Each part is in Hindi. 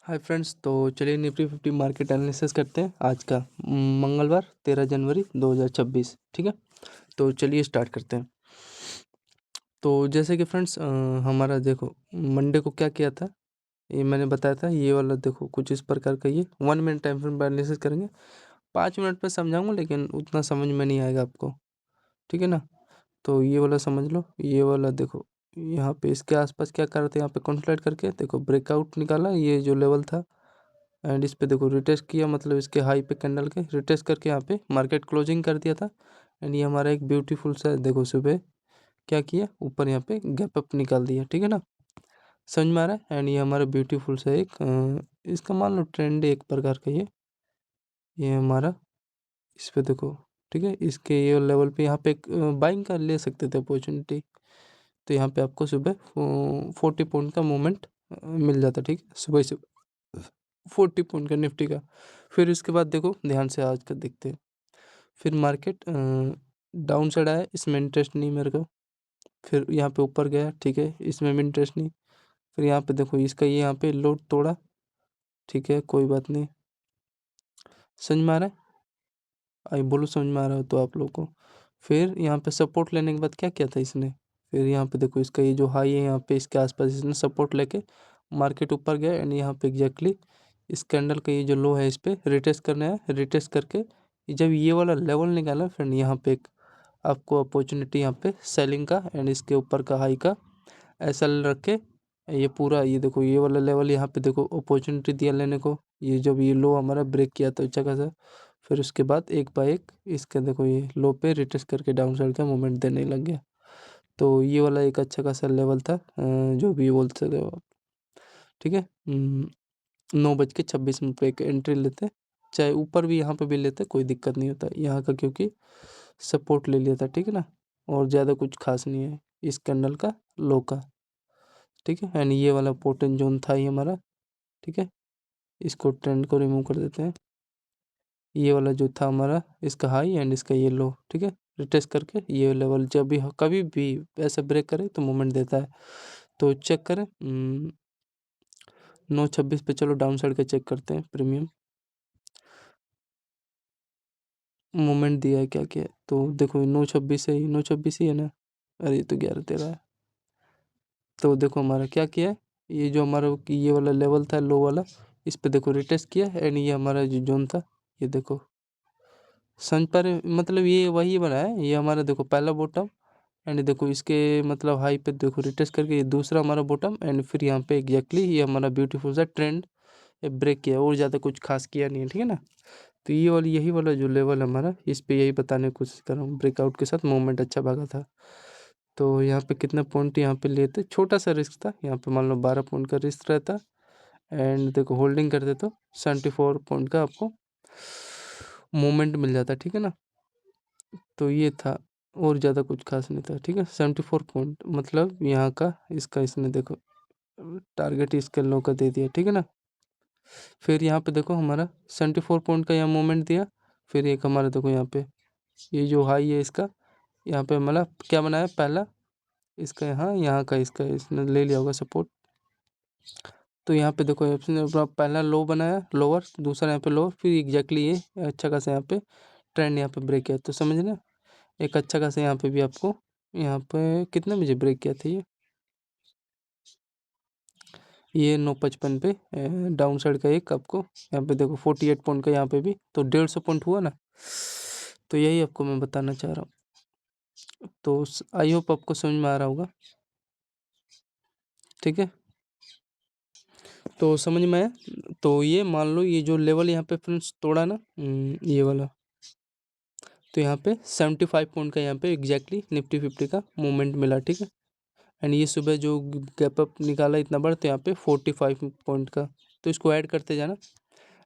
हाय फ्रेंड्स, तो चलिए निफ्टी 50 मार्केट एनालिसिस करते हैं आज का मंगलवार 13 जनवरी 2026। ठीक है, तो चलिए स्टार्ट करते हैं। तो जैसे कि फ्रेंड्स हमारा देखो मंडे को क्या किया था, ये मैंने बताया था। ये वाला देखो कुछ इस प्रकार का, ये 1 मिनट टाइम फ्रेम पर एनालिसिस करेंगे। 5 मिनट में समझाऊंगा लेकिन उतना समझ में नहीं आएगा आपको, ठीक है ना। तो ये वाला समझ लो, ये वाला देखो यहाँ पे इसके आसपास क्या कर रहे थे, यहाँ पे कंसोलिडेट करके देखो ब्रेकआउट निकाला, ये जो लेवल था। एंड इस पे देखो रिटेस्ट किया, मतलब इसके हाई पे कैंडल के रिटेस्ट करके यहाँ पे मार्केट क्लोजिंग कर दिया था। एंड ये हमारा एक ब्यूटीफुल सा देखो सुबह क्या किया, ऊपर यहाँ पे गैप अप निकाल दिया, ठीक है ना। समझ में आ रहा है। एंड ये हमारा ब्यूटीफुल सा एक इसका मान लो ट्रेंड है एक प्रकार का, ये हमारा इस पे देखो, ठीक है। इसके ये लेवल पे यहाँ पे बाइंग का ले सकते थे अपॉर्चुनिटी। तो यहाँ पे आपको सुबह 40 पॉइंट का मूवमेंट मिल जाता, ठीक है, सुबह सुबह 40 पॉइंट का निफ्टी का। फिर इसके बाद देखो ध्यान से आज का देखते हैं। फिर मार्केट डाउन साइड आया, इसमें इंटरेस्ट नहीं मेरे को। फिर यहाँ पे ऊपर गया, ठीक है, इसमें भी इंटरेस्ट नहीं। फिर यहाँ पे देखो इसका ये यहाँ पे लोड तोड़ा, ठीक है, कोई बात नहीं। समझ में आ रहा है? आई बोलो समझ में आ रहा हो तो आप लोग को। फिर यहाँ पे सपोर्ट लेने के बाद क्या किया था इसने, फिर यहाँ पे देखो इसका ये जो हाई है यहाँ पे इसके आसपास इसने सपोर्ट लेके मार्केट ऊपर गया। एंड यहाँ पे एग्जैक्टली इस कैंडल का ये जो लो है इस पे रिटेस्ट करना है। रिटेस्ट करके जब ये वाला लेवल निकाला फ्रेंड, यहाँ पे एक आपको अपॉर्चुनिटी यहाँ पे सेलिंग का एंड इसके ऊपर का हाई का ऐसा रख के ये पूरा ये देखो ये वाला लेवल यहाँ पे देखो अपॉर्चुनिटी दिया लेने को। ये जब ये लो हमारा ब्रेक किया तो अच्छा खासा, फिर उसके बाद एक बाय एक इसके देखो ये लो पे रिटेस्ट करके डाउन साइड का मूवमेंट देने लग गया। तो ये वाला एक अच्छा खासा लेवल था, जो भी बोल सकते हो आप, ठीक है। 9:26 पे एक एंट्री लेते, चाहे ऊपर भी यहाँ पे भी लेते कोई दिक्कत नहीं होता यहाँ का, क्योंकि सपोर्ट ले लिया था, ठीक है ना। और ज़्यादा कुछ खास नहीं है इस कैंडल का लो का, ठीक है। एंड ये वाला पोर्टन जोन था ही हमारा, ठीक है। इसको ट्रेंड को रिमूव कर देते हैं। ये वाला जो था हमारा इसका हाई एंड इसका ये लो, ठीक है। रिटेस्ट करके ये लेवल जब भी कभी भी ऐसे ब्रेक करे तो मूवमेंट देता है। तो चेक करें 9:26 पे, चलो डाउन साइड का चेक करते हैं। प्रीमियम मूवमेंट दिया है क्या क्या, तो देखो 9:26 है, 9:26 ही है ना। अरे ये तो 11:13 है। तो देखो हमारा क्या किया है, ये जो हमारा ये वाला लेवल था लो वाला, इस पे देखो रिटेस्ट किया एंड ये हमारा जो जोन था ये देखो समझ पा रहे, मतलब ये वही बना है। ये हमारा देखो पहला बॉटम एंड देखो इसके मतलब हाई पे देखो रिटेस्ट करके ये दूसरा हमारा बॉटम एंड फिर यहाँ पे एग्जैक्टली ये हमारा ब्यूटीफुल सा ट्रेंड ब्रेक किया, और ज़्यादा कुछ खास किया नहीं है, ठीक है ना। तो ये वाली यही वाला जो लेवल हमारा, इस पे यही बताने की कोशिश कर रहा हूँ। ब्रेकआउट के साथ मूवमेंट अच्छा भागा था। तो यहाँ पे कितना पॉइंट यहाँ पे लेते, छोटा सा रिस्क था यहाँ पे, मान लो 12 पॉइंट का रिस्क रहता। एंड देखो होल्डिंग करते तो 74 पॉइंट का आपको मूवमेंट मिल जाता, ठीक है ना। तो ये था, और ज़्यादा कुछ खास नहीं था, ठीक है। 74 पॉइंट मतलब यहाँ का इसका इसने देखो टारगेट इसके लो का दे दिया, ठीक है ना। फिर यहाँ पे देखो हमारा 74 पॉइंट का यहाँ मूवमेंट दिया। फिर एक हमारा देखो यहाँ पे ये जो हाई है इसका, यहाँ पे मतलब क्या बनाया पहला इसका, यहाँ यहाँ का इसका इसने ले लिया होगा सपोर्ट। तो यहाँ पे देखो इसने अपना पहला लो बनाया लोअर, दूसरा यहाँ पे लोअर, फिर एग्जैक्टली ये अच्छा खासा यहाँ पे ट्रेंड यहाँ पे ब्रेक किया। तो समझ ना, एक अच्छा खासा यहाँ पे भी आपको यहाँ पे कितने बजे ब्रेक किया था ये 9:55 पे डाउन साइड का एक आपको यहाँ पे देखो 48 पॉइंट का यहाँ पे भी, तो 150 पॉइंट हुआ ना। तो यही आपको मैं बताना चाह रहा हूँ। तो आई होप आपको समझ में आ रहा होगा, ठीक है। तो समझ में आया। तो ये मान लो ये जो लेवल यहाँ पे फ्रेंड्स तोड़ा ना, ये वाला, तो यहाँ पे 75 पॉइंट का यहाँ पे एग्जैक्टली निफ्टी 50 का मूवमेंट मिला, ठीक है। एंड ये सुबह जो गैप अप निकाला इतना बड़ा, तो यहाँ पे 45 पॉइंट का, तो इसको ऐड करते जाना।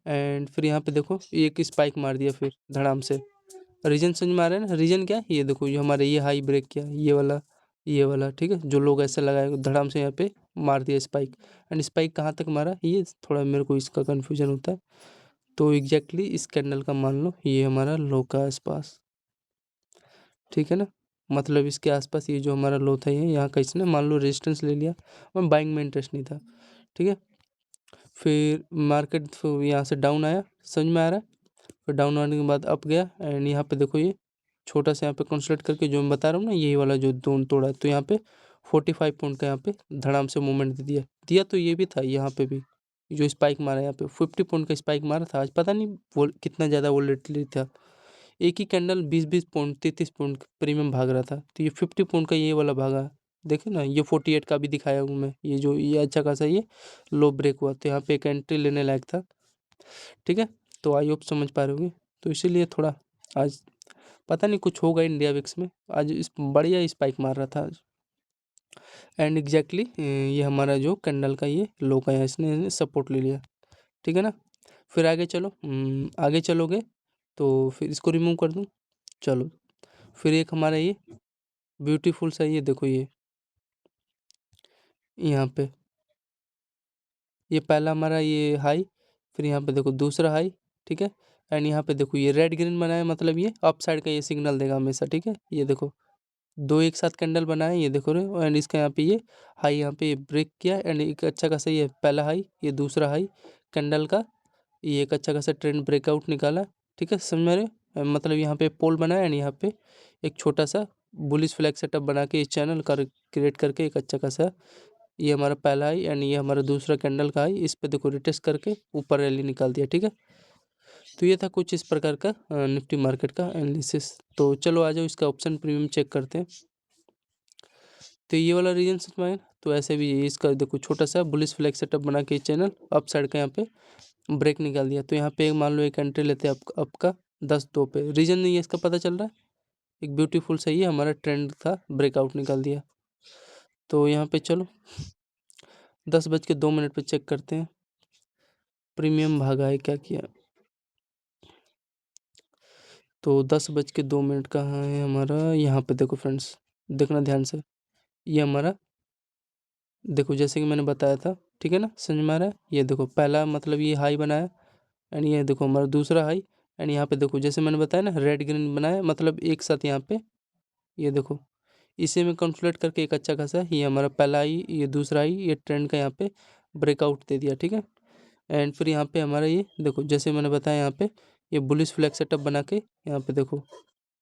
एंड फिर यहाँ पे देखो एक स्पाइक मार दिया फिर धड़ाम से। रीजन समझ में आ रहा है ना, रीजन क्या है, ये देखो ये हमारे ये हाई ब्रेक किया ये वाला, ठीक है। जो लोग ऐसे लगाए धड़ाम से यहाँ पे मार दिया स्पाइक। एंड स्पाइक कहाँ तक मारा, ये थोड़ा मेरे को इसका कन्फ्यूजन होता है। तो एग्जैक्टली इस कैंडल का मान लो ये हमारा लो का आसपास, ठीक है ना। मतलब इसके आसपास ये जो हमारा लो था ये यहाँ का इसने मान लो रेजिस्टेंस ले लिया, मैं बाइंग में इंटरेस्ट नहीं था, ठीक है। फिर मार्केट यहाँ से डाउन आया, समझ में आ रहा है। फिर डाउन आने के बाद अप गया एंड यहाँ पे देखो ये छोटा सा यहाँ पे कंसोलिडेट करके जो मैं बता रहा हूँ ना, यही वाला जो जोन तोड़ा है, तो यहाँ पे 45 पॉइंट का यहाँ पे धड़ाम से मूवमेंट दे दिया तो ये भी था यहाँ पे भी जो स्पाइक मारा यहाँ पे 50 पॉइंट का स्पाइक मारा था। आज पता नहीं वो कितना ज़्यादा वोलेटिलिटी था, एक ही कैंडल 20-20 पॉइंट 33 पॉइंट प्रीमियम भाग रहा था, तो ये 50 पॉइंट का ये वाला भागा। देखे ना, ये 48 का भी दिखाया हूँ मैं, ये जो ये अच्छा खासा ये लो ब्रेक हुआ, तो यहाँ पे एक एंट्री लेने लायक था। ठीक है, तो आई होप समझ पा रहे होंगे। तो इसीलिए थोड़ा आज पता नहीं कुछ होगा इंडिया विक्स में, आज इस बढ़िया स्पाइक मार रहा था आज। एंड एग्जैक्टली ये हमारा जो कैंडल का ये लो का है, इसने सपोर्ट ले लिया। ठीक है ना, फिर आगे चलो, आगे चलोगे तो फिर इसको रिमूव कर दूँ। चलो, फिर एक हमारा ये ब्यूटीफुल सा ये देखो ये यहाँ पे ये पहला हमारा ये हाई, फिर यहाँ पे देखो दूसरा हाई। ठीक है, एंड यहाँ पे देखो ये रेड ग्रीन बनाया, मतलब ये अप साइड का ये सिग्नल देगा हमेशा। ठीक है, ये देखो दो एक साथ कैंडल बनाए, ये देखो रहे, एंड इसका यहाँ पे ये हाई यहाँ पे ये ब्रेक किया एंड एक अच्छा खासा ये पहला हाई, ये दूसरा हाई कैंडल का, ये एक अच्छा खासा ट्रेंड ब्रेकआउट निकाला। ठीक है, समझ रहे हो? मतलब यहाँ पे पोल बनाया एंड यहाँ पे एक छोटा सा बुलिश फ्लैग सेटअप बना के इस चैनल कर क्रिएट करके एक अच्छा खासा ये हमारा पहला हाई एंड ये हमारा दूसरा कैंडल का हाई, इस पे देखो रिटेस्ट करके ऊपर रैली निकाल दिया। ठीक है, तो ये था कुछ इस प्रकार का निफ्टी मार्केट का एनालिसिस। तो चलो आ जाओ इसका ऑप्शन प्रीमियम चेक करते हैं। तो ये वाला रीजन समझ में आया ना? तो ऐसे भी इसका देखो छोटा सा बुलिश फ्लैग सेटअप बना के चैनल अप साइड का यहाँ पे ब्रेक निकाल दिया, तो यहाँ पे मान लो एक एंट्री लेते हैं आपका 10-2 पे। रीजन नहीं है इसका पता चल रहा है, एक ब्यूटीफुल सही है हमारा ट्रेंड था, ब्रेकआउट निकाल दिया। तो यहाँ पे चलो 10:02 पे चेक करते हैं प्रीमियम भागा है क्या किया। तो 10:02 कहाँ है हमारा, यहाँ पे देखो फ्रेंड्स, देखना ध्यान से, ये हमारा देखो जैसे कि मैंने बताया था। ठीक है ना, समझ में आ रहा है? ये देखो पहला मतलब ये हाई बनाया एंड ये देखो हमारा दूसरा हाई एंड यहाँ पे देखो जैसे मैंने बताया ना रेड ग्रीन बनाया, मतलब एक साथ यहाँ पे ये देखो इसी में कंसोलिडेट करके एक अच्छा खासा ये हमारा पहला हाई, ये दूसरा हाई, ये ट्रेंड का यहाँ पे ब्रेकआउट दे दिया। ठीक है, एंड फिर यहाँ पे हमारा ये देखो जैसे मैंने बताया यहाँ पे ये बुलिश फ्लैग सेटअप बना के यहाँ पे देखो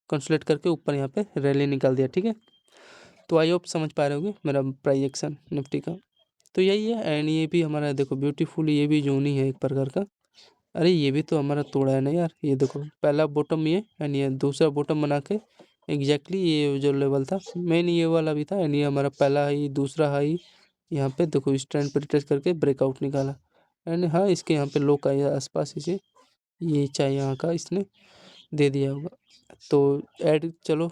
कंसोलिडेट करके ऊपर यहाँ पे रैली निकाल दिया। ठीक है, तो आई होप समझ पा रहे होगे मेरा प्राइस एक्शन निफ्टी का। तो यही है एंड ये भी हमारा देखो ब्यूटीफुल, ये भी जोन ही है एक प्रकार का। अरे ये भी तो हमारा तोड़ा है ना यार, ये देखो पहला बॉटम ये एंड ये दूसरा बॉटम बना के एग्जैक्टली ये जो लेवल था मेन ये वाला भी था एंड ये हमारा पहला हाई दूसरा हाई, यहाँ पे देखो इस ट्रेंड पे टेस्ट करके ब्रेकआउट निकाला एंड हाँ इसके यहाँ पे लो का आसपास इसे ये चाहे यहाँ का इसने दे दिया होगा। तो ऐड चलो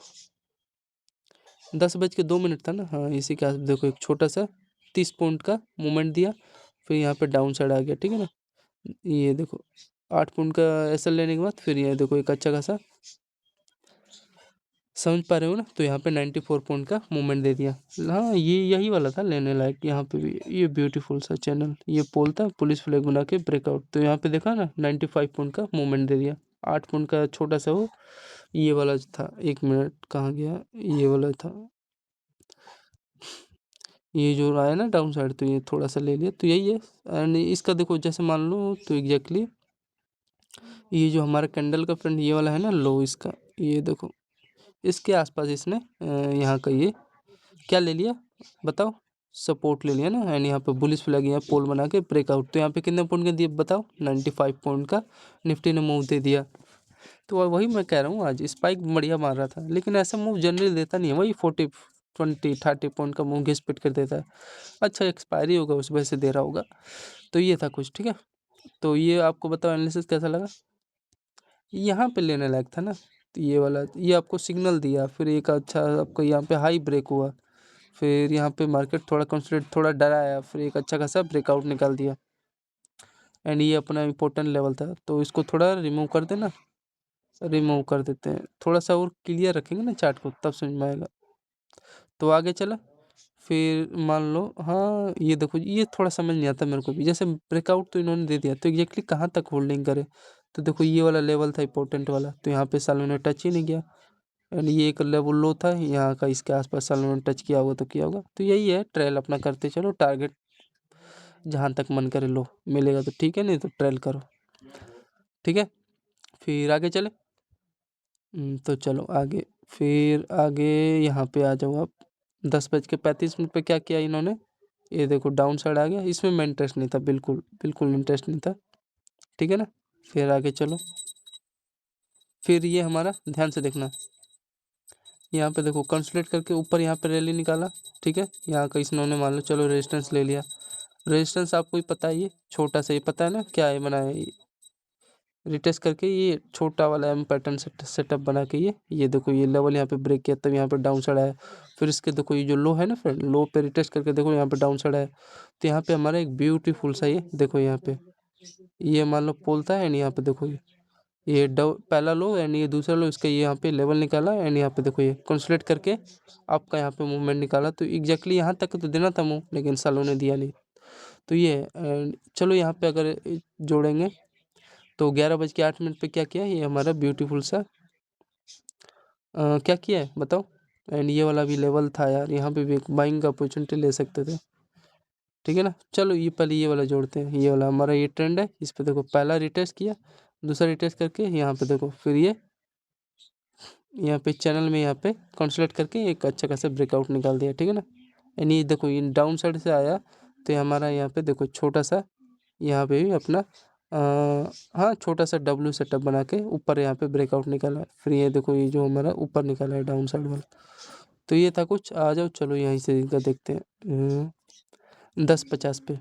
10:02 था ना, हाँ इसी के आस देखो एक छोटा सा 30 पॉइंट का मूवमेंट दिया, फिर यहाँ पे डाउन साइड आ गया। ठीक है ना, ये देखो 8 पॉइंट का एसएल लेने के बाद फिर ये देखो एक अच्छा खासा, समझ पा रहे हो ना? तो यहाँ पे 94 पॉइंट का मूवमेंट दे दिया। हाँ ये यही वाला था लेने लायक, यहाँ पे भी ये ब्यूटीफुल सा चैनल ये पोल था, पुलिस फ्लैग बना के ब्रेकआउट, तो यहाँ पे देखा ना 95 पॉइंट का मूवमेंट दे दिया। 8 पॉइंट का छोटा सा वो ये वाला था, 1 मिनट कहाँ गया, ये वाला था, ये जो आया ना डाउन साइड, तो ये थोड़ा सा ले लिया, तो यही है। एंड इसका देखो जैसे मान लो तो एग्जैक्टली ये जो हमारा कैंडल का फ्रेंड ये वाला है ना लो, इसका ये देखो इसके आसपास इसने यहाँ का ये क्या ले लिया बताओ, सपोर्ट ले लिया ना एंड यहाँ पे बुलिश फ्लैग यहाँ पोल बना के ब्रेकआउट, तो यहाँ पे कितने पॉइंट का दिया बताओ, 95 पॉइंट का निफ्टी ने मूव दे दिया। तो वही मैं कह रहा हूँ आज स्पाइक बढ़िया मार रहा था, लेकिन ऐसा मूव जनरली देता नहीं है, वही 40-20-30 पॉइंट का मूव घिस पिट कर देता है। अच्छा एक्सपायरी होगा उस वजह से दे रहा होगा। तो ये था कुछ। ठीक है, तो ये आपको बताओ एनालिसिस कैसा लगा, यहाँ पे लेने लायक था ना, तो ये वाला ये आपको सिग्नल दिया, फिर एक अच्छा आपको यहाँ पे हाई ब्रेक हुआ, फिर यहाँ पे मार्केट थोड़ा कंसोलिडेट थोड़ा डरा आया, फिर एक अच्छा खासा ब्रेकआउट निकाल दिया एंड ये अपना इम्पोर्टेंट लेवल था, तो इसको थोड़ा रिमूव कर देना, रिमूव कर देते हैं, थोड़ा सा और क्लियर रखेंगे ना चार्ट को तब समझ में आएगा। तो आगे चला, फिर मान लो हाँ ये देखो ये थोड़ा समझ नहीं आता मेरे को भी, जैसे ब्रेकआउट तो इन्होंने दे दिया, तो एग्जैक्टली कहाँ तक होल्डिंग करे, तो देखो ये वाला लेवल था इंपॉर्टेंट वाला, तो यहाँ पे सालों ने टच ही नहीं किया एंड ये एक लेवल लो था यहाँ का, इसके आसपास सालों ने टच किया होगा तो किया होगा। तो यही है ट्रेल अपना करते चलो, टारगेट जहाँ तक मन करे लो, मिलेगा तो ठीक है, नहीं तो ट्रेल करो। ठीक है, फिर आगे चले। तो चलो आगे, फिर आगे यहाँ पे आ जाओ आप। 10:35 पे क्या किया इन्होंने, ये देखो डाउन साइड आ गया, इसमें मैं इंटरेस्ट नहीं था, बिल्कुल बिल्कुल इंटरेस्ट नहीं था। ठीक है ना, फिर आगे चलो। फिर ये हमारा ध्यान से देखना, यहाँ पे देखो कंसोलिडेट करके ऊपर यहाँ पे रैली निकाला। ठीक है, यहाँ का इन्होंने मान लो चलो रेजिस्टेंस ले लिया। रेजिस्टेंस आपको ही पता है, ये छोटा सा, ये पता है ना क्या है बनाया है, रिटेस्ट करके ये छोटा वाला एम पैटर्न सेटअप बना के ये देखो ये लेवल यहाँ पे ब्रेक किया, तब यहाँ पे डाउन साइड आया। फिर इसके देखो ये जो लो है ना फ्रेंड, लो पे रिटेस्ट करके देखो यहाँ पे डाउन साइड आया। तो यहाँ पे हमारा एक ब्यूटीफुल सा ये देखो यहाँ पे ये मान लो पोल था, एंड यहाँ पे देखो ये पहला लो एंड ये दूसरा लो, इसका ये यहाँ पे लेवल निकाला, एंड यहाँ पे देखो ये कंसोलिडेट करके आपका यहाँ पे मूवमेंट निकाला। तो एग्जैक्टली यहाँ तक तो देना था मूव, लेकिन सालों ने दिया नहीं। तो ये एंड चलो यहाँ पे अगर जोड़ेंगे तो 11:08 पे क्या किया, ये हमारा ब्यूटीफुल सा क्या किया है बताओ। एंड ये वाला भी लेवल था यार, यहाँ पे भी एक बाइंग का अपॉर्चुनिटी ले सकते थे। ठीक है ना, चलो ये पहले ये वाला जोड़ते हैं। ये वाला हमारा ये ट्रेंड है, इस पे देखो पहला रिटेस्ट किया, दूसरा रिटेस्ट करके यहाँ पे देखो, फिर ये यहाँ पे चैनल में यहाँ पे कंसोलिडेट करके एक अच्छा खासा ब्रेकआउट निकाल दिया। ठीक है ना, यानी ये देखो ये डाउन साइड से आया, तो ये हमारा यहाँ पे देखो छोटा सा यहाँ पे भी अपना हाँ छोटा सा डब्ल्यू सेटअप बना के ऊपर यहाँ पे ब्रेकआउट निकाला है। फिर ये देखो ये जो हमारा ऊपर निकाला है डाउन साइड वाला। तो ये था कुछ, आ जाओ चलो यहीं से इनका देखते हैं 10:50 पे।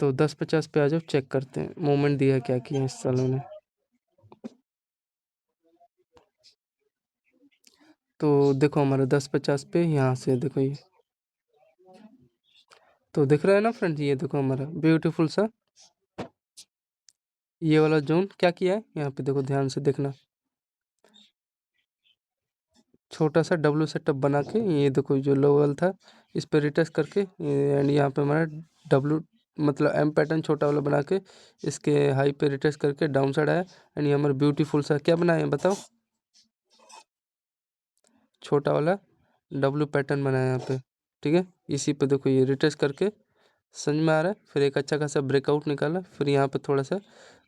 तो 10:50 पे आ जाओ, चेक करते हैं मूवमेंट दिया क्या किया इस सालों ने। तो देखो हमारा 10:50 पे यहाँ से देखो ये, तो दिख रहा है ना फ्रेंड्स, ये देखो हमारा ब्यूटीफुल सा ये वाला जोन क्या किया है, यहाँ पे देखो ध्यान से देखना, छोटा सा डब्ल्यू सेटअप बना के ये देखो जो लेवल था इस पे रिटेस्ट करके एंड यहाँ पे हमारा डब्ल्यू मतलब एम पैटर्न छोटा वाला बना के इसके हाई पे रिटेस्ट करके डाउन साइड आया। एंड ये हमारा ब्यूटीफुल सा क्या बनाया है बताओ, छोटा वाला डब्ल्यू पैटर्न बनाया यहाँ पे। ठीक है, इसी पे देखो ये रिटेस्ट करके समझ में आ रहा है, फिर एक अच्छा खासा ब्रेकआउट निकाला, फिर यहाँ पे थोड़ा सा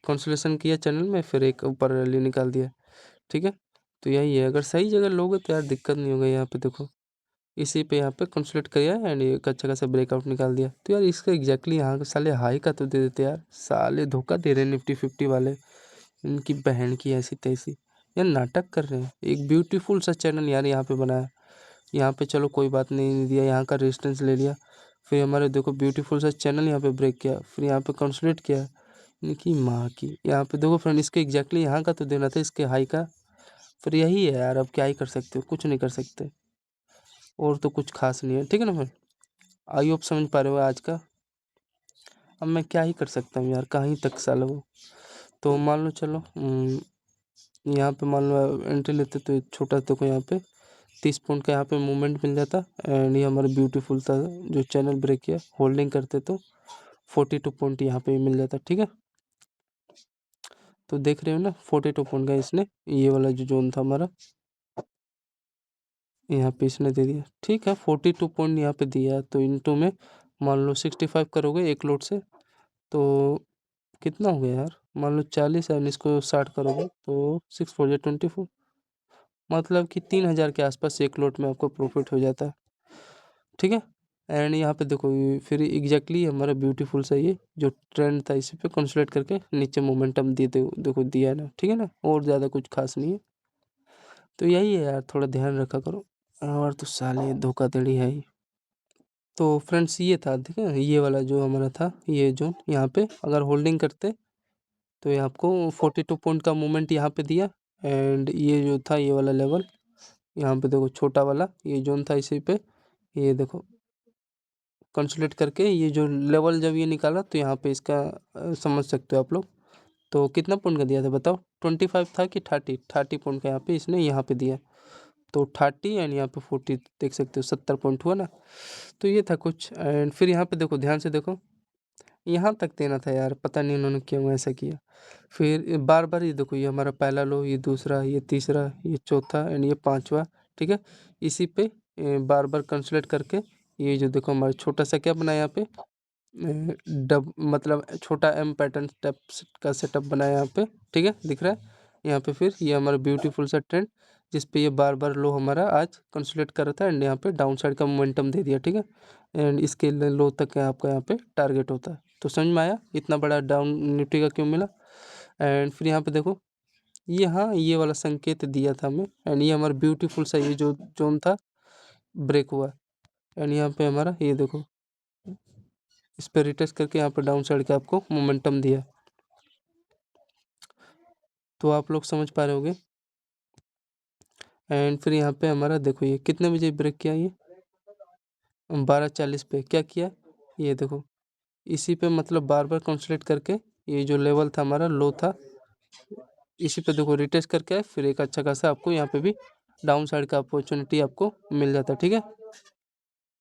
कंसोलिडेशन किया चैनल में, फिर एक ऊपर रैली निकाल दिया। ठीक है, तो यही है, अगर सही जगह लोगे तो यार दिक्कत नहीं होगा। यहाँ पे देखो इसी पे यहाँ पे कंसोलिडेट किया एंड ये एक अच्छा खासा ब्रेकआउट निकाल दिया। तो यार इसका एग्जैक्टली यहाँ के साले हाई का तो दे देते यार, साले धोखा दे रहे हैं निफ्टी 50 वाले, इनकी बहन की ऐसी तैसी यार, नाटक कर रहे हैं। एक ब्यूटीफुल सा चैनल यार यहाँ पे बनाया, यहाँ पे चलो कोई बात नहीं दिया, यहाँ का रेजिस्टेंस ले लिया, फिर हमारे देखो ब्यूटीफुल सा चैनल यहाँ पे ब्रेक किया, फिर यहाँ पे कंसोलिडेट किया, इनकी माँ की। यहाँ पे देखो फ्रेंड इसके एग्जैक्टली यहाँ का तो देना था, इसके हाई का। फिर यही है यार, अब क्या ही कर सकते हो, कुछ नहीं कर सकते, और तो कुछ खास नहीं है। ठीक है ना फ्रेंड, आई होप समझ पा रहे हो आज का। अब मैं क्या ही कर सकता हूँ यार, कहाँ ही तक साला वो। तो मान लो चलो यहाँ पे मान लो एंट्री लेते तो छोटा देखो यहाँ पे 30 पॉइंट का यहाँ पे मूवमेंट मिल जाता, एंड ये हमारा ब्यूटीफुल था जो चैनल ब्रेक किया, होल्डिंग करते तो 42 पॉइंट यहाँ पे मिल जाता। ठीक है, तो देख रहे हो ना 42 पॉइंट का इसने ये वाला जो जोन था हमारा यहाँ पे इसने दे दिया। ठीक है, 42 पॉइंट यहाँ पे दिया, तो इनटू में मान लो 65 करोगे एक लोड से, तो कितना हो गया यार, मान लो 40 है, इसको 60 करोगे तो 6 4 24, मतलब कि 3,000 के आसपास एक लोट में आपको प्रॉफिट हो जाता है। ठीक है, एंड यहाँ पे देखो फिर एग्जैक्टली हमारा ब्यूटीफुल सा ये जो ट्रेंड था इसी पे कंसोलिडेट करके नीचे मोमेंटम दे देखो दिया है ना। ठीक है ना, और ज़्यादा कुछ खास नहीं है। तो यही है यार, थोड़ा ध्यान रखा करो, और तो साले धोखाधड़ी है ही। तो फ्रेंड्स ये था, ठीक है, ये वाला जो हमारा था ये जोन, यहाँ पे अगर होल्डिंग करते तो ये आपको 42 पॉइंट का मूवमेंट यहाँ पे दिया, एंड ये जो था ये वाला लेवल यहाँ पे देखो छोटा वाला ये जोन था इसी पे, ये देखो कंसोलिडेट करके ये जो लेवल जब ये निकाला तो यहाँ पे इसका समझ सकते हो आप लोग। तो कितना पॉइंट का दिया था बताओ, 25 था कि 30 पॉइंट का यहाँ पे इसने यहाँ पे दिया, तो 30 एंड यहाँ पे 40 देख सकते हो, 70 पॉइंट हुआ ना। तो ये था कुछ, एंड फिर यहाँ पे देखो ध्यान से देखो, यहाँ तक देना था यार, पता नहीं उन्होंने क्यों ऐसा किया। फिर बार बार ये देखो ये हमारा पहला लो, ये दूसरा, ये तीसरा, ये चौथा एंड ये पांचवा। ठीक है, इसी पे बार बार कंसोलिडेट करके ये जो देखो हमारा छोटा सा क्या बना है यहाँ पे, डब मतलब छोटा एम पैटर्न टाइप का सेटअप बना है यहाँ पे, ठीक है, दिख रहा है यहाँ पे। फिर ये हमारा ब्यूटीफुल सा ट्रेंड जिस पे ये बार बार लो हमारा आज कंसोलिडेट कर रहा था एंड यहाँ पे डाउन साइड का मोमेंटम दे दिया, ठीक है। एंड इसके लो तक आपका यहाँ पे टारगेट होता है। तो समझ में आया इतना बड़ा डाउन निफ्टी का क्यों मिला। एंड फिर यहाँ पे देखो ये, हाँ ये वाला संकेत दिया था हमें एंड ये हमारा ब्यूटीफुल सा ये जो जोन था ब्रेक हुआ एंड यहाँ पे हमारा ये देखो इस पर रिटेस्ट करके यहाँ पे डाउन साइड का आपको मोमेंटम दिया। तो आप लोग समझ पा रहे होगे। एंड फिर यहाँ पे हमारा देखो ये कितने बजे ब्रेक किया, ये 12:40 पे क्या किया, ये देखो इसी पे मतलब बार बार कंसोलिडेट करके ये जो लेवल था हमारा लो था इसी पे देखो रिटेस्ट करके आए, फिर एक अच्छा खासा आपको यहाँ पे भी डाउन साइड का अपॉर्चुनिटी आपको मिल जाता है, ठीक है।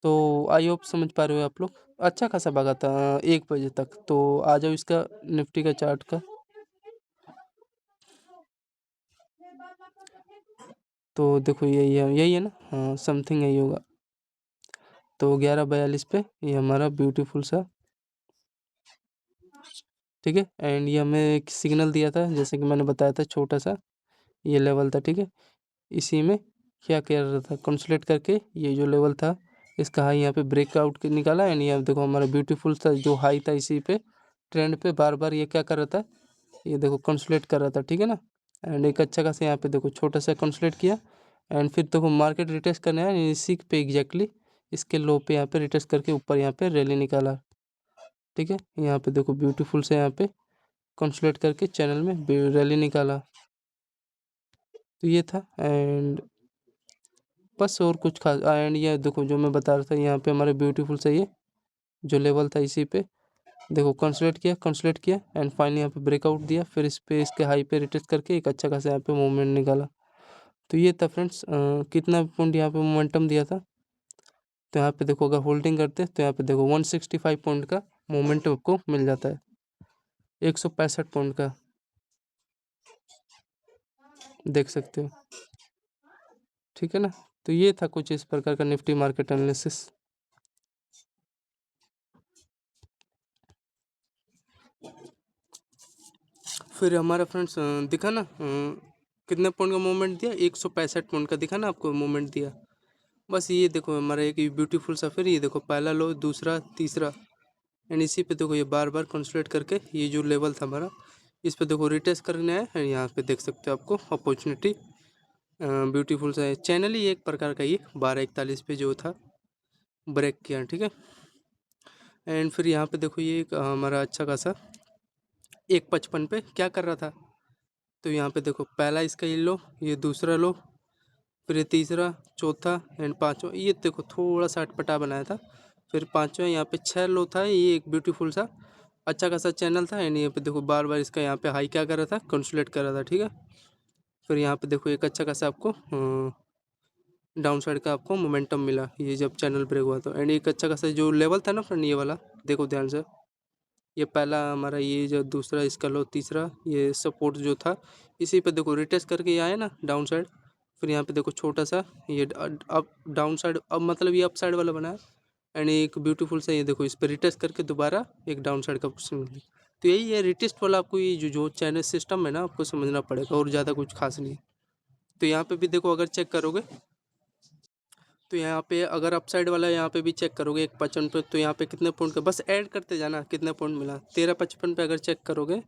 तो आई होप समझ पा रहे हो आप लोग। अच्छा खासा भागा था 1 बजे तक। तो आ जाओ इसका निफ्टी का चार्ट का। तो देखो यही है ना, हाँ समथिंग यही होगा। तो 11:42 पे ये हमारा ब्यूटीफुल सा, ठीक है। एंड ये हमें एक सिग्नल दिया था जैसे कि मैंने बताया था, छोटा सा ये लेवल था, ठीक है। इसी में क्या कर रहा था, कंसोलिडेट करके ये जो लेवल था इसका हाई यहाँ पे ब्रेकआउट निकाला एंड ये देखो हमारा ब्यूटीफुल सा जो हाई था इसी पे ट्रेंड पे बार बार ये क्या कर रहा था, ये देखो कंसोलिडेट कर रहा था, ठीक है ना। एंड एक अच्छा खासा यहाँ पे देखो छोटा सा कंसोलिडेट किया एंड फिर देखो मार्केट रिटेस्ट करने आया इसी पे एग्जैक्टली इसके लो पे यहाँ पे रिटेस्ट करके ऊपर यहाँ पे रैली निकाला, ठीक है। यहाँ पे देखो ब्यूटीफुल से यहाँ पे कंसोलिडेट करके चैनल में रैली निकाला। तो ये था एंड बस और कुछ खास। एंड ये देखो जो मैं बता रहा था यहाँ पे हमारे ब्यूटीफुल से ये जो लेवल था इसी पे देखो कंसोलिडेट किया एंड फाइनली यहाँ पे ब्रेकआउट दिया, फिर इस पे इसके हाई पे रिटेस्ट करके एक अच्छा खासा यहाँ पे मूवमेंट निकाला। तो ये था फ्रेंड्स, कितना पॉइंट यहाँ पे मोमेंटम दिया था। तो यहाँ पे देखो अगर होल्डिंग करते तो यहाँ पे देखो 165 पॉइंट का मोमेंटम आपको मिल जाता है, 165 पॉइंट का, देख सकते हो, ठीक है ना। तो ये था कुछ इस प्रकार का निफ्टी मार्केट एनालिसिस। फिर हमारा फ्रेंड्स दिखा ना कितने पॉइंट का मूवमेंट दिया, 165 पॉइंट का दिखा ना आपको मूवमेंट दिया। बस ये देखो हमारा एक ब्यूटीफुल सा, फिर ये देखो पहला लो दूसरा तीसरा एंड इसी पे देखो ये बार बार कंसोलिडेट करके ये जो लेवल था हमारा इस पे देखो रिटेस्ट करने आया एंड यहाँ पे देख सकते हो आपको अपॉर्चुनिटी ब्यूटीफुल सा है। चैनल ही एक प्रकार का ये 12:41 पे जो था ब्रेक किया, ठीक है। एंड फिर यहाँ पे देखो ये एक हमारा अच्छा खासा 155 पे क्या कर रहा था। तो यहाँ पे देखो पहला इसका ये लो, ये दूसरा लो, फिर ये तीसरा चौथा एंड पाँचवा, ये देखो थोड़ा सा अटपटा बनाया था। फिर पाँचवा यहाँ पे 6 लो था, ये एक ब्यूटीफुल सा अच्छा खासा चैनल था एंड यहाँ पे देखो बार बार इसका यहाँ पे हाई क्या कर रहा था, कंसोलिडेट कर रहा था, ठीक है। फिर यहाँ पे देखो एक अच्छा खासा आपको डाउन साइड का आपको मोमेंटम मिला ये जब चैनल ब्रेक हुआ। तो एंड एक अच्छा खासा जो लेवल था ना फ्रेंड ये वाला देखो ध्यान से, ये पहला हमारा ये जो दूसरा इसका लो तीसरा ये सपोर्ट जो था इसी पे देखो रिटेस्ट करके ये आया ना डाउन साइड। फिर यहाँ पे देखो छोटा सा ये अप डाउन साइड, अब मतलब ये अप साइड वाला बना है एंड एक ब्यूटीफुल सा ये देखो इस पर रिटेस्ट करके दोबारा एक डाउन साइड का पोजीशन मिली। तो यही है रिटेस्ट वाला, आपको ये जो चैनल सिस्टम है ना आपको समझना पड़ेगा और ज़्यादा कुछ खास नहीं है। तो यहाँ पे भी देखो अगर चेक करोगे तो यहाँ पे अगर अपसाइड वाला यहाँ पे भी चेक करोगे 155 पे, तो यहाँ पे कितने पॉइंट का बस ऐड करते जाना कितने पॉइंट मिला, 1355 पे अगर चेक करोगे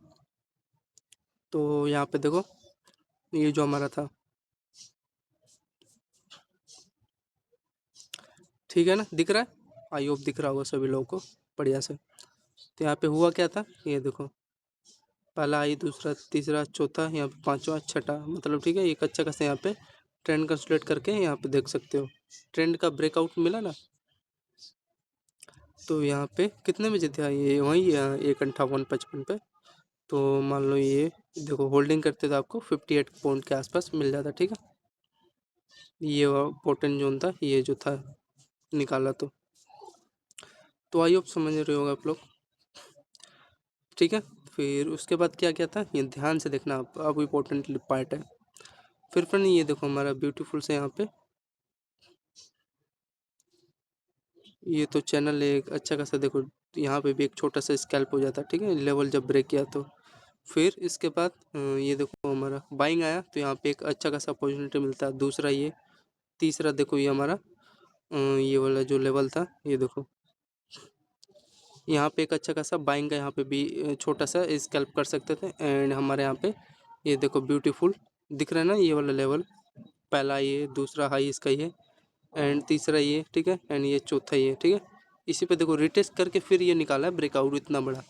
तो यहाँ पे देखो ये जो हमारा था, ठीक है ना, दिख रहा है, आई होप दिख रहा होगा सभी लोगों को बढ़िया से। तो यहाँ पे हुआ क्या था, ये देखो पहला आई दूसरा तीसरा चौथा यहाँ पे पाँचवा छठा, मतलब ठीक है एक अच्छा खासा यहाँ पे ट्रेंड कंसोलिडेट करके यहाँ पे देख सकते हो ट्रेंड का ब्रेकआउट मिला ना। तो यहाँ पे कितने बजे था ये, वही 1:58:55 पे। तो मान लो ये देखो होल्डिंग करते तो आपको 58 पॉइंट के आसपास मिल जाता, ठीक है। ये पोर्टन जोन था ये जो था निकाला। तो आई होप समझ रहे होगा आप लोग, ठीक है। फिर उसके बाद क्या क्या था ये ध्यान से देखना आप, अब इम्पोर्टेंट पार्ट है। फिर फ्रेंड ये देखो हमारा ब्यूटीफुल से यहाँ पे ये तो चैनल एक अच्छा खासा देखो, यहाँ पे भी एक छोटा सा स्कैल्प हो जाता है, ठीक है, लेवल जब ब्रेक किया तो। फिर इसके बाद ये देखो हमारा बाइंग आया तो यहाँ पे एक अच्छा खासा अपॉर्चुनिटी मिलता है। दूसरा ये, तीसरा देखो ये हमारा ये वाला जो लेवल था, ये देखो यहाँ पे एक अच्छा खासा बाइंग का यहाँ पे भी छोटा सा स्कैल्प कर सकते थे। एंड हमारे यहाँ पे ये देखो ब्यूटीफुल दिख रहा है ना, ये वाला लेवल, पहला ये, दूसरा हाई इसका ये, एंड तीसरा ये, ठीक है, एंड ये चौथा ये, ठीक है। इसी पे देखो रिटेस्ट करके फिर ये निकाला है ब्रेकआउट इतना बड़ा,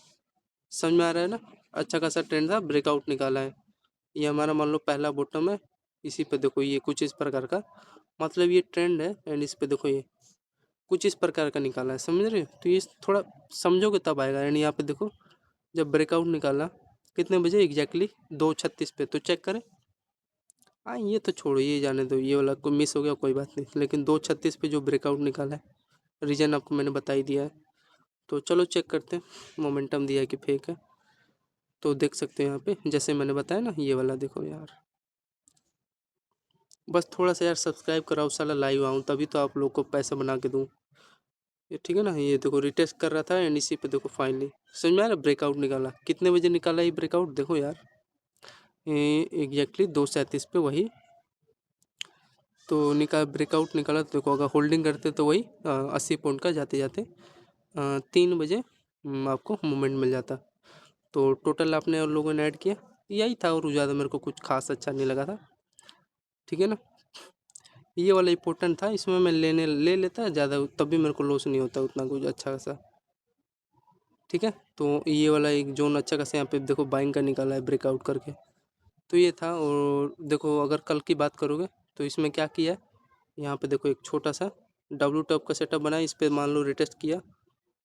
समझ में आ रहा है ना। अच्छा खासा ट्रेंड था, ब्रेकआउट निकाला है। ये हमारा मान लो पहला बॉटम है, इसी पे देखो ये कुछ इस प्रकार का, मतलब ये ट्रेंड है, एंड इस पे देखो ये कुछ इस प्रकार का निकाला है, समझ रहे हो। तो ये थोड़ा समझोगे तब आएगा। एंड यहाँ पे देखो जब ब्रेकआउट निकाला कितने बजे एग्जैक्टली 2:36 पे, तो चेक करें। हाँ ये तो छोड़ो, ये जाने दो, ये वाला कोई मिस हो गया कोई बात नहीं, लेकिन 2:36 पे जो ब्रेकआउट निकाला है, रीजन आपको मैंने बता ही दिया है। तो चलो चेक करते हैं मोमेंटम दिया है कि फेक है। तो देख सकते हैं यहाँ पे जैसे मैंने बताया ना, ये वाला देखो यार, बस थोड़ा सा यार सब्सक्राइब कराओ, साला लाइव आऊँ तभी तो आप लोग को पैसा बना के दूँ, ये ठीक है ना। ये देखो रिटेस्ट कर रहा था, एंड इसी पे देखो फाइनली समझ में आ रहा, ब्रेकआउट निकाला। कितने बजे निकाला ये ब्रेकआउट देखो यार, एग्जैक्टली 2:37 पे वही तो ब्रेकआउट निकाला। तो देखो अगर होल्डिंग करते तो वही 80 पॉइंट का जाते जाते 3 बजे आपको मूवमेंट मिल जाता। तो टोटल आपने और लोगों ने ऐड किया, यही था, और ज़्यादा मेरे को कुछ खास अच्छा नहीं लगा था, ठीक है ना। ये वाला इंपॉर्टेंट था, इसमें मैं ले लेता ज़्यादा, तब भी मेरे को लॉस नहीं होता उतना कुछ अच्छा खासा, ठीक है। तो ये वाला एक जोन अच्छा खासा यहाँ पे देखो बाइंग का निकाला है ब्रेकआउट करके, तो ये था। और देखो अगर कल की बात करोगे तो इसमें क्या किया है, यहाँ पे देखो एक छोटा सा डब्ल्यू टॉप का सेटअप बना, इस पर मान लो रिटेस्ट किया,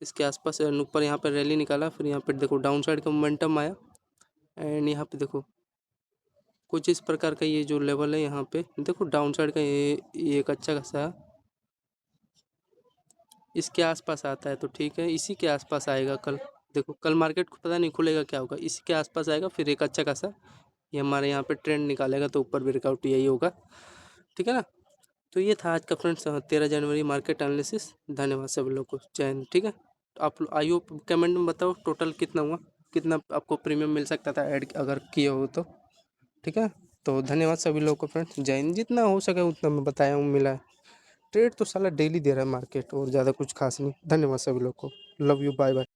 इसके आसपास ऊपर यहाँ पे रैली निकाला, फिर यहाँ पे देखो डाउन साइड का मोमेंटम आया, एंड यहाँ पे देखो कुछ इस प्रकार का ये जो लेवल है, यहाँ पे देखो डाउन साइड का ये एक अच्छा खासा इसके आसपास आता है, तो ठीक है, इसी के आसपास आएगा कल। देखो कल मार्केट को पता नहीं खुलेगा क्या होगा, इसी के आसपास आएगा, फिर एक अच्छा खासा ये हमारे यहाँ पे ट्रेंड निकालेगा, तो ऊपर ब्रेकआउट यही होगा, ठीक है ना। तो ये था आज का फ्रेंड्स 13 जनवरी मार्केट एनालिसिस। धन्यवाद सभी लोग को, जय हिंद, ठीक है। आप आई होप कमेंट में बताओ टोटल कितना हुआ, कितना आपको प्रीमियम मिल सकता था ऐड अगर किए हो तो, ठीक है। तो धन्यवाद सभी लोग को फ्रेंड्स, जय हिंद। जितना हो सके उतना मैं बताया हूँ, मिला है। ट्रेड तो साला डेली दे रहा है मार्केट, और ज़्यादा कुछ खास नहीं। धन्यवाद सभी लोग को, लव यू, बाय बाय।